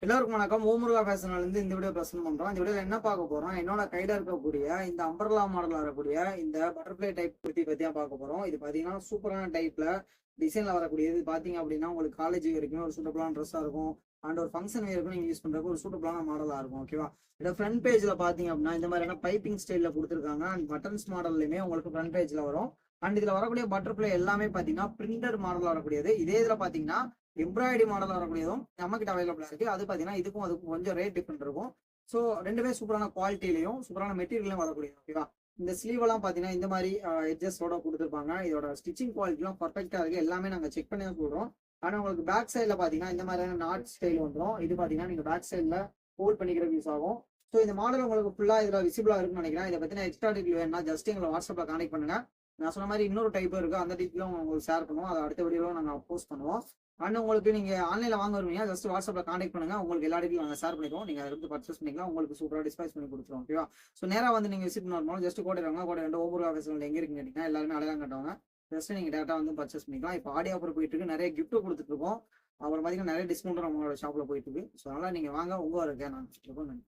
எல்லாருக்கும் வணக்கம். ஓமுருகா ஃபேஷன்ல இருந்து இந்த வீடியோ பிரசன்ட் பண்றோம். இந்த வீடியோல என்ன பார்க்க போறோம், என்னோட கையில இருக்கக்கூடிய இந்த அம்பர்லா மாடல் வரக்கூடிய இந்த பட்டர்ஃப்ளை டைப் குர்த்தி பத்தி தான் பார்க்க போறோம். இது பாத்தீங்கன்னா சூப்பரான டைப்ல டிசைன்ல வரக்கூடியது. பாத்தீங்க அப்படின்னா உங்களுக்கு காலேஜ் வரைக்கும் ஒரு சூட்டபிளான ட்ரெஸ்ஸா இருக்கும். அண்ட் ஒரு ஃபங்க்ஷன் வேருக்கும் நீங்க யூஸ் பண்றதுக்கு ஒரு சூட்டபிளான மாடலா இருக்கும். ஓகேவா? இந்த ஃப்ரண்ட் பேஜ்ல பாத்தீங்க அப்படின்னா இந்த மாதிரியான பைப்பிங் ஸ்டைல்ல கொடுத்துருக்காங்க. அண்ட் பட்டன்ஸ் மாடல்லையுமே உங்களுக்கு ஃப்ரண்ட் பேஜ்ல வரும். அண்ட் இதுல வரக்கூடிய பட்டர்ஃப்ளை எல்லாமே பாத்தீங்கன்னா பிரிண்டட் மாடல் வரக்கூடியது. இதே இதுல பாத்தீங்கன்னா எம்ப்ராய்டரி மாடல் வரக்கூடியதும் நம்ம கிட்ட அவைலபிளா இருக்கு. அது பாத்தீங்கன்னா இதுக்கும் அதுக்கும் கொஞ்சம் ரேட் டிஃபரெண்ட் இருக்கும். ஸோ ரெண்டுமே சூப்பரான குவாலிட்டிலையும் சூப்பரான மெட்டீரியலும் வரக்கூடியது. ஓகேவா? இந்த ஸ்லீவ் எல்லாம் பாத்தீங்கன்னா இந்த மாதிரி எட்ஜஸோட கொடுத்துருப்பாங்க. இதோட ஸ்டிச்சிங் குவாலிட்டி எல்லாம் பர்ஃபெக்டா இருக்கு. எல்லாமே நாங்க செக் பண்ணி தான் சொல்றோம். ஆனா உங்களுக்கு பேக் சைட்ல பாத்தீங்கன்னா இந்த மாதிரியான நாட் ஸ்டைல் வந்துடும். இது பாத்தீங்கன்னா நீங்க பேக் சைட்ல ஹோல்ட் பண்ணிக்கிற யூஸ் ஆகும். ஸோ இந்த மாடல் உங்களுக்கு ஃபுல்லா இதுல விசிபிளா இருக்குன்னு நினைக்கிறேன். இதை பத்தின எக்ஸ்ட்ரா டீட்டெயில் வேணும்னா ஜஸ்ட் எங்களை வாட்ஸ்அப்ல கான்டெக்ட் பண்ணுங்க. நான் சொன்ன மாதிரி இன்னொரு டைப் இருக்கு. அந்த டீட்டெயிலும் உங்களுக்கு ஷேர் பண்ணுவோம். அதை அடுத்த வீடியோவில் நாங்கள் போஸ்ட் பண்ணுவோம். அண்ட் உங்களுக்கு நீங்க ஆன்லைன்ல வாங்க வருவீங்க, ஜஸ்ட் வாட்ஸ்அப்ல கான்டெக்ட் பண்ணுங்க. உங்களுக்கு எல்லா டீட்டெயிலும் நாங்கள் ஷேர் பண்ணிடுவோம். நீங்க அதை எடுத்து பர்ச்சேஸ் பண்ணிக்கலாம். உங்களுக்கு சூப்பராக டிஸ்பைஸ் பண்ணி கொடுத்துருவோம். ஓகேவா? ஸோ நேராக வந்து நீங்க விசிட் பண்ணணும். ஜஸ்ட் கோட்டை ரெண்டு ஒவ்வொரு ஆஃபீஸ்ல எங்க இருக்குன்னு கேட்டீங்கன்னா எல்லாருமே அழகாக கட்டுவாங்க. ஜஸ்ட் நீங்க டேட்டா வந்து பர்ச்சேஸ் பண்ணிக்கலாம். இப்போ ஆடி ஆஃபர் போயிட்டு இருக்கு. நிறைய கிஃப்ட் கொடுத்துட்டு இருக்கோம். அப்புறம் பாத்தீங்கன்னா நிறைய டிஸ்கவுண்ட் நம்மளோட ஷாப்ல போயிட்டு இருக்கு. ஸோ அதனால நீங்க வாங்க, உங்க இருக்கேன் நான்.